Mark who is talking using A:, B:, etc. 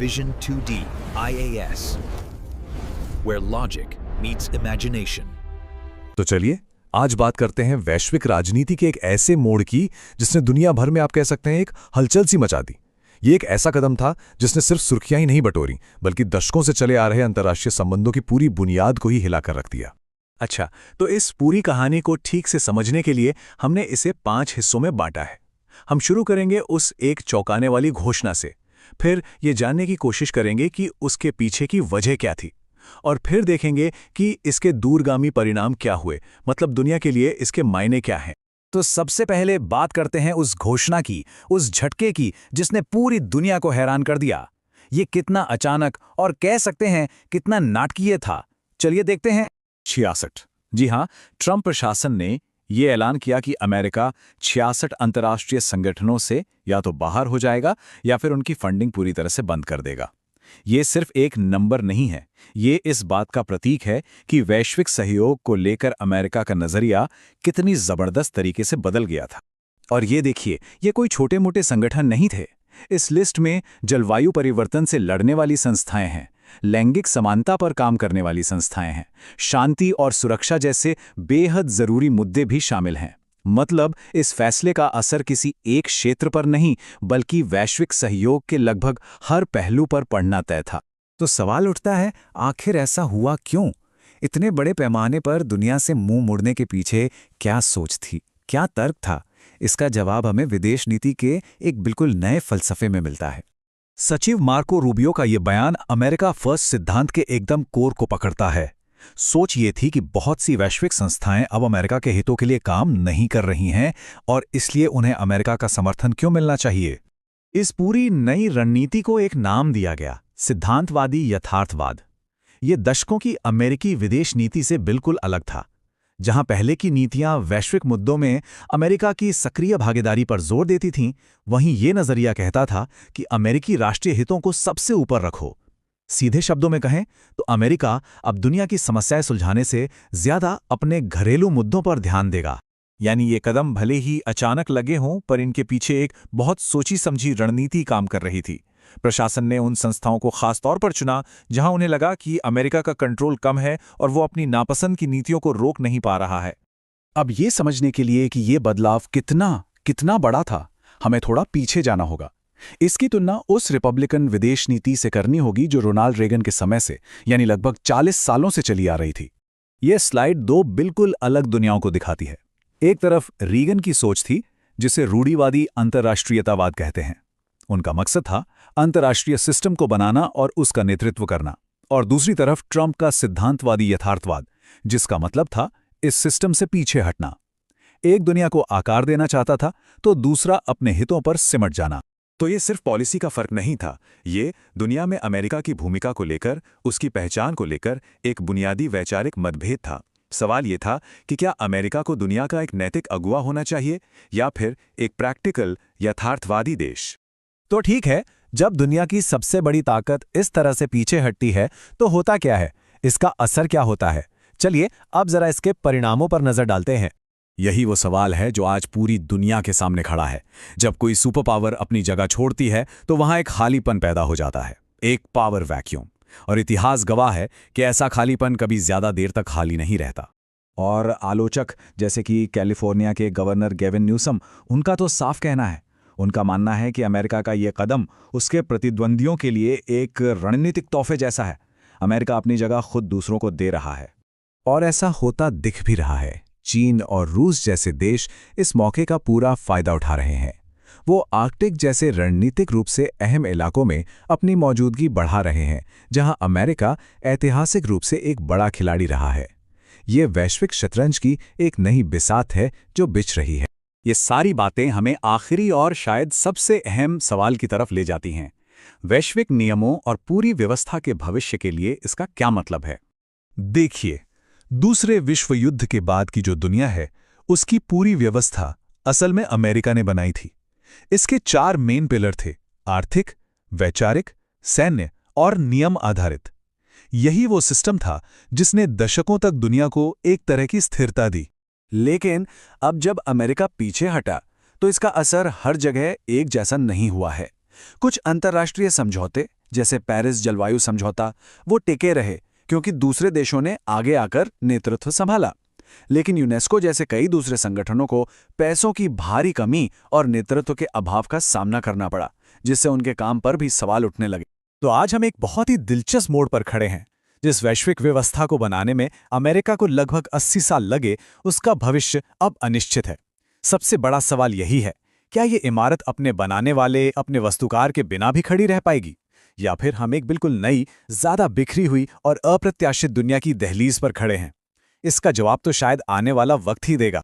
A: Vision 2D IAS, where logic meets imagination.
B: तो चलिए आज बात करते हैं वैश्विक राजनीति के एक ऐसे मोड़ की जिसने दुनिया भर में आप कह सकते हैं एक हलचल सी मचा दी। ये एक ऐसा कदम था जिसने सिर्फ सुर्खियां ही नहीं बटोरी बल्कि दशकों से चले आ रहे अंतर्राष्ट्रीय संबंधों की पूरी बुनियाद को ही हिलाकर रख दिया। अच्छा, तो इस पूरी कहानी को ठीक से समझने के लिए हमने इसे 5 हिस्सों में बांटा है। हम शुरू करेंगे उस एक चौंकाने वाली घोषणा से, फिर ये जानने की कोशिश करेंगे कि उसके पीछे की वजह क्या थी, और फिर देखेंगे कि इसके दूरगामी परिणाम क्या हुए, मतलब दुनिया के लिए इसके मायने क्या हैं।
C: तो सबसे पहले बात करते हैं उस घोषणा की, उस झटके की जिसने पूरी दुनिया को हैरान कर दिया। ये कितना अचानक और कह सकते हैं कितना नाटकीय था, चलिए देखते हैं।
B: 66।
C: जी हां, ट्रंप प्रशासन ने ये ऐलान किया कि अमेरिका 66 अंतर्राष्ट्रीय संगठनों से या तो बाहर हो जाएगा या फिर उनकी फंडिंग पूरी तरह से बंद कर देगा। ये सिर्फ एक नंबर नहीं है, ये इस बात का प्रतीक है कि वैश्विक सहयोग को लेकर अमेरिका का नजरिया कितनी जबरदस्त तरीके से बदल गया था। और ये देखिए, ये कोई छोटे मोटे संगठन नहीं थे। इस लिस्ट में जलवायु परिवर्तन से लड़ने वाली संस्थाएं हैं, लैंगिक समानता पर काम करने वाली संस्थाएं हैं, शांति और सुरक्षा जैसे बेहद जरूरी मुद्दे भी शामिल हैं। मतलब इस फैसले का असर किसी एक क्षेत्र पर नहीं बल्कि वैश्विक सहयोग के लगभग हर पहलू पर पड़ना तय था।
B: तो सवाल उठता है, आखिर ऐसा हुआ क्यों? इतने बड़े पैमाने पर दुनिया से मुंह मोड़ने के पीछे क्या सोच थी, क्या तर्क था? इसका जवाब हमें विदेश नीति के एक बिल्कुल नए फलसफे में मिलता है। सचिव मार्को रूबियो का ये बयान अमेरिका फर्स्ट सिद्धांत के एकदम कोर को पकड़ता है। सोच ये थी कि बहुत सी वैश्विक संस्थाएं अब अमेरिका के हितों के लिए काम नहीं कर रही हैं और इसलिए उन्हें अमेरिका का समर्थन क्यों मिलना चाहिए। इस पूरी नई रणनीति को एक नाम दिया गया, सिद्धांतवादी यथार्थवाद। ये दशकों की अमेरिकी विदेश नीति से बिल्कुल अलग था। जहां पहले की नीतियां वैश्विक मुद्दों में अमेरिका की सक्रिय भागीदारी पर जोर देती थीं, वहीं ये नजरिया कहता था कि अमेरिकी राष्ट्रीय हितों को सबसे ऊपर रखो। सीधे शब्दों में कहें तो अमेरिका अब दुनिया की समस्याएं सुलझाने से ज्यादा अपने घरेलू मुद्दों पर ध्यान देगा। यानी ये कदम भले ही अचानक लगे हों, पर इनके पीछे एक बहुत सोची समझी रणनीति काम कर रही थी। प्रशासन ने उन संस्थाओं को खास तौर पर चुना जहां उन्हें लगा कि अमेरिका का कंट्रोल कम है और वो अपनी नापसंद की नीतियों को रोक नहीं पा रहा है। अब ये समझने के लिए कि ये बदलाव कितना बड़ा था, हमें थोड़ा पीछे जाना होगा। इसकी तुलना उस रिपब्लिकन विदेश नीति से करनी होगी जो रोनाल्ड रेगन के समय से, यानी लगभग 40 सालों से चली आ रही थी। यह स्लाइड 2 बिल्कुल अलग दुनियाओं को दिखाती है। एक तरफ रीगन की सोच थी, जिसे रूढ़िवादी अंतर्राष्ट्रीयतावाद कहते हैं। उनका मकसद था अंतर्राष्ट्रीय सिस्टम को बनाना और उसका नेतृत्व करना। और दूसरी तरफ ट्रंप का सिद्धांतवादी यथार्थवाद, जिसका मतलब था इस सिस्टम से पीछे हटना। एक दुनिया को आकार देना चाहता था तो दूसरा अपने हितों पर सिमट जाना। तो ये सिर्फ पॉलिसी का फर्क नहीं था, ये दुनिया में अमेरिका की भूमिका को लेकर, उसकी पहचान को लेकर एक बुनियादी वैचारिक मतभेद था। सवाल ये था कि क्या अमेरिका को दुनिया का एक नैतिक अगुवा होना चाहिए या फिर एक प्रैक्टिकल यथार्थवादी देश। तो ठीक है, जब दुनिया की सबसे बड़ी ताकत इस तरह से पीछे हटती है तो होता क्या है, इसका असर क्या होता है? चलिए अब जरा इसके परिणामों पर नजर डालते हैं। यही वो सवाल है जो आज पूरी दुनिया के सामने खड़ा है। जब कोई सुपर पावर अपनी जगह छोड़ती है तो वहां एक खालीपन पैदा हो जाता है, एक पावर वैक्यूम। और इतिहास गवाह है कि ऐसा खालीपन कभी ज्यादा देर तक खाली नहीं रहता। और आलोचक जैसे कि कैलिफोर्निया के गवर्नर गेविन न्यूसम, उनका तो साफ कहना है। उनका मानना है कि अमेरिका का ये कदम उसके प्रतिद्वंदियों के लिए एक रणनीतिक तोहफे जैसा है। अमेरिका अपनी जगह खुद दूसरों को दे रहा है, और ऐसा होता दिख भी रहा है। चीन और रूस जैसे देश इस मौके का पूरा फायदा उठा रहे हैं। वो आर्कटिक जैसे रणनीतिक रूप से अहम इलाकों में अपनी मौजूदगी बढ़ा रहे हैं, जहां अमेरिका ऐतिहासिक रूप से एक बड़ा खिलाड़ी रहा है। ये वैश्विक शतरंज की एक नई बिसात है जो बिछ रही है। ये सारी बातें हमें आखिरी और शायद सबसे अहम सवाल की तरफ ले जाती हैं। वैश्विक नियमों और पूरी व्यवस्था के भविष्य के लिए इसका क्या मतलब है? देखिए, दूसरे विश्व युद्ध के बाद की जो दुनिया है, उसकी पूरी व्यवस्था असल में अमेरिका ने बनाई थी। इसके 4 मेन पिलर थे: आर्थिक, वैचारिक, सैन्य और नियम आधारित। यही वो सिस्टम था जिसने दशकों तक दुनिया को एक तरह की स्थिरता दी। लेकिन अब जब अमेरिका पीछे हटा तो इसका असर हर जगह एक जैसा नहीं हुआ है। कुछ अंतर्राष्ट्रीय समझौते जैसे पेरिस जलवायु समझौता, वो टिके रहे क्योंकि दूसरे देशों ने आगे आकर नेतृत्व संभाला। लेकिन यूनेस्को जैसे कई दूसरे संगठनों को पैसों की भारी कमी और नेतृत्व के अभाव का सामना करना पड़ा, जिससे उनके काम पर भी सवाल उठने लगे।
C: तो आज हम एक बहुत ही दिलचस्प मोड़ पर खड़े हैं। जिस वैश्विक व्यवस्था को बनाने में अमेरिका को लगभग 80 साल लगे, उसका भविष्य अब अनिश्चित है। सबसे बड़ा सवाल यही है, क्या ये इमारत अपने बनाने वाले, अपने वस्तुकार के बिना भी खड़ी रह पाएगी, या फिर हम एक बिल्कुल नई, ज्यादा बिखरी हुई और अप्रत्याशित दुनिया की दहलीज पर खड़े हैं? इसका जवाब तो शायद आने वाला वक्त ही देगा।